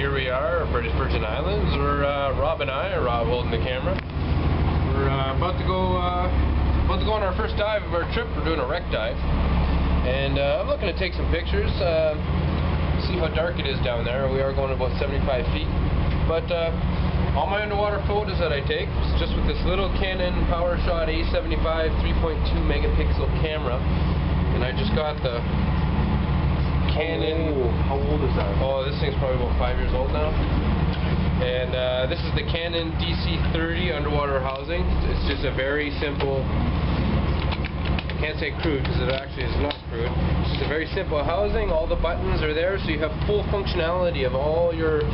here we are, British Virgin Islands. We're Rob and I, Rob holding the camera. We're about to go on our first dive of our trip. We're doing a wreck dive, and I'm looking to take some pictures, see how dark it is down there. We are going about 75 feet, but all my underwater photos that I take is just with this little Canon PowerShot A75 3.2 megapixel camera, and I just got the Canon. How old is that? Oh, this thing's probably about 5 years old now. And this is the Canon DC-30 underwater housing. It's just a very simple, I can't say crude because it actually is not crude. It's just a very simple housing. All the buttons are there, so you have full functionality of all your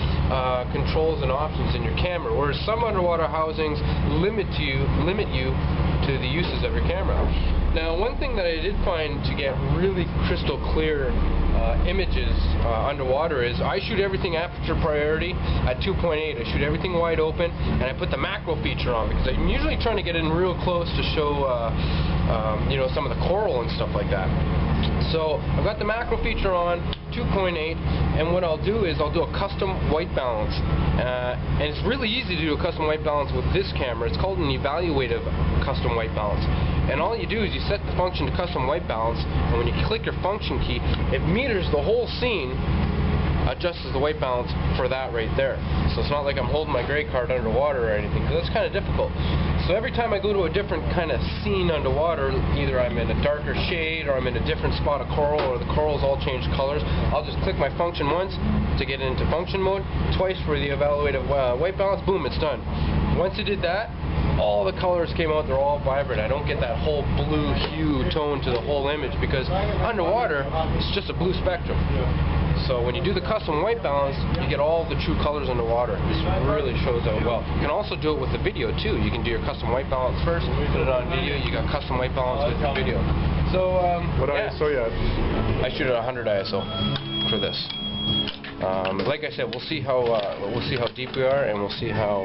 controls and options in your camera. Whereas some underwater housings limit you to the uses of your camera. Now, one thing that I did find to get really crystal clear images underwater is I shoot everything aperture priority at 2.8. I shoot everything wide open, and I put the macro feature on because I'm usually trying to get in real close to show you know, some of the coral and stuff like that. So I've got the macro feature on 2.8, and what I'll do is I'll do a custom white balance, and it's really easy to do a custom white balance with this camera. It's called an evaluative custom white balance, and all you do is you set the function to custom white balance, and when you click your function key, it meters the whole scene, adjusts the white balance for that right there. So it's not like I'm holding my gray card underwater or anything, because that's kind of difficult. So every time I go to a different kind of scene underwater, either I'm in a darker shade or I'm in a different spot of coral, or the corals all change colors, I'll just click my function once to get it into function mode, twice for the evaluative white balance, boom, it's done. Once I did that, all the colors came out, they're all vibrant. I don't get that whole blue hue tone to the whole image, because underwater, it's just a blue spectrum. So when you do the custom white balance, you get all the true colors underwater. This really shows out well. You can also do it with the video too. You can do your custom white balance first, put it on video, you got custom white balance with your video. So what yeah. ISO you have? I shoot at 100 ISO for this. Like I said, we'll see how deep we are, and we'll see how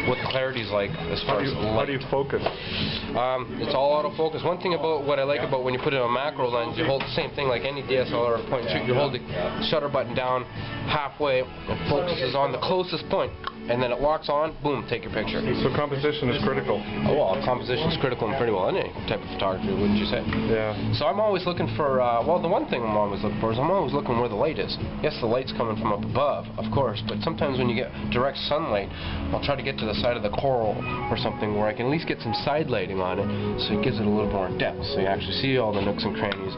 what the clarity's like as far as light. How do you focus? It's all autofocus. One thing about what I like about when you put it on a macro lens, you hold the same thing like any DSLR or point and shoot. You hold the shutter button down halfway, and focuses on the closest point, and then it locks on, boom, take your picture. So composition is critical. Oh, well, composition is critical in pretty well any type of photography, wouldn't you say? Yeah. So I'm always looking for, well, the one thing I'm always looking for is I'm always looking where the light is. Yes, the light's coming from up above, of course, but sometimes when you get direct sunlight, I'll try to get to the side of the coral or something where I can at least get some side lighting on it, so it gives it a little more depth, so you actually see all the nooks and crannies,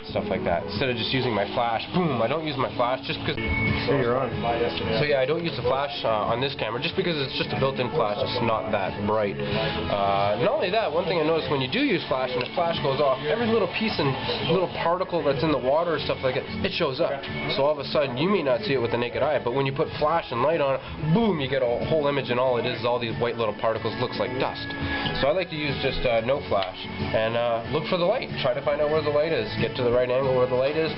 stuff like that. Instead of just using my flash, boom, I don't use my flash just because... So you're on. So yeah, I don't use the flash on this camera just because it's just a built-in flash. It's not that bright. Not only that, one thing I noticed when you do use flash and the flash goes off, every little piece and little particle that's in the water or stuff like that, it shows up. So all of a sudden, you may not see it with the naked eye, but when you put flash and light on it, boom, you get a whole image, and all it is all these white little particles. Looks like dust. So I like to use just no flash and look for the light. Try to find out where the light is. Get to the right angle where the light is.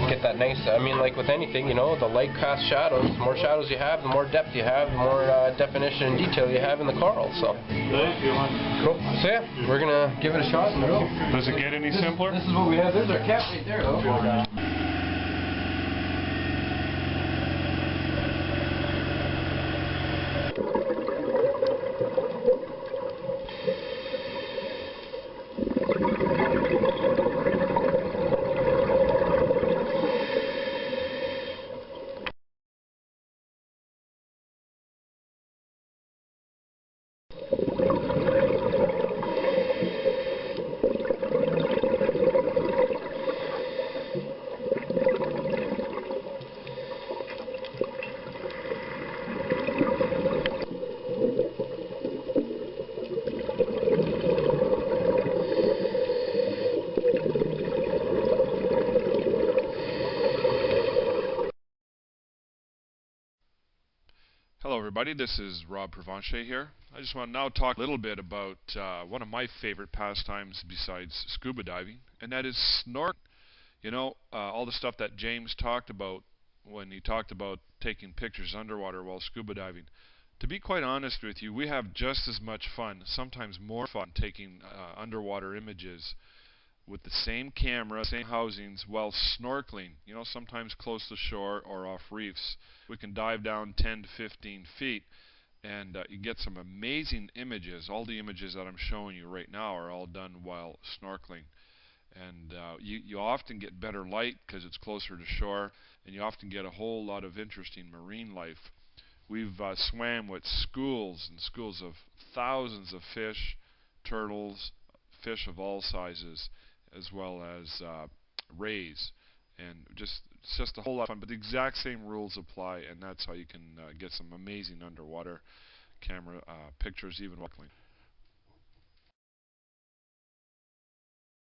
Get that nice, I mean, like with anything, you know, the light casts shadows. The more shadows you have, the more depth you have, the more definition and detail you have in the coral. So, cool. So yeah, we're gonna give it a shot and go. Does it get any simpler? This is what we have. There's our cap right there, though. Hello everybody, this is Rob Provencher here. I just want to now talk a little bit about one of my favorite pastimes besides scuba diving, and that is snorkeling. You know, all the stuff that James talked about when he talked about taking pictures underwater while scuba diving. To be quite honest with you, we have just as much fun, sometimes more fun, taking underwater images with the same camera, same housings, while snorkeling. You know, sometimes close to shore or off reefs. We can dive down 10 to 15 feet and you get some amazing images. All the images that I'm showing you right now are all done while snorkeling. And you often get better light because it's closer to shore, and you often get a whole lot of interesting marine life. We've swam with schools and schools of thousands of fish, turtles, fish of all sizes, as well as rays, and it's just a whole lot of fun. But the exact same rules apply, and that's how you can get some amazing underwater camera pictures, even while snorkeling.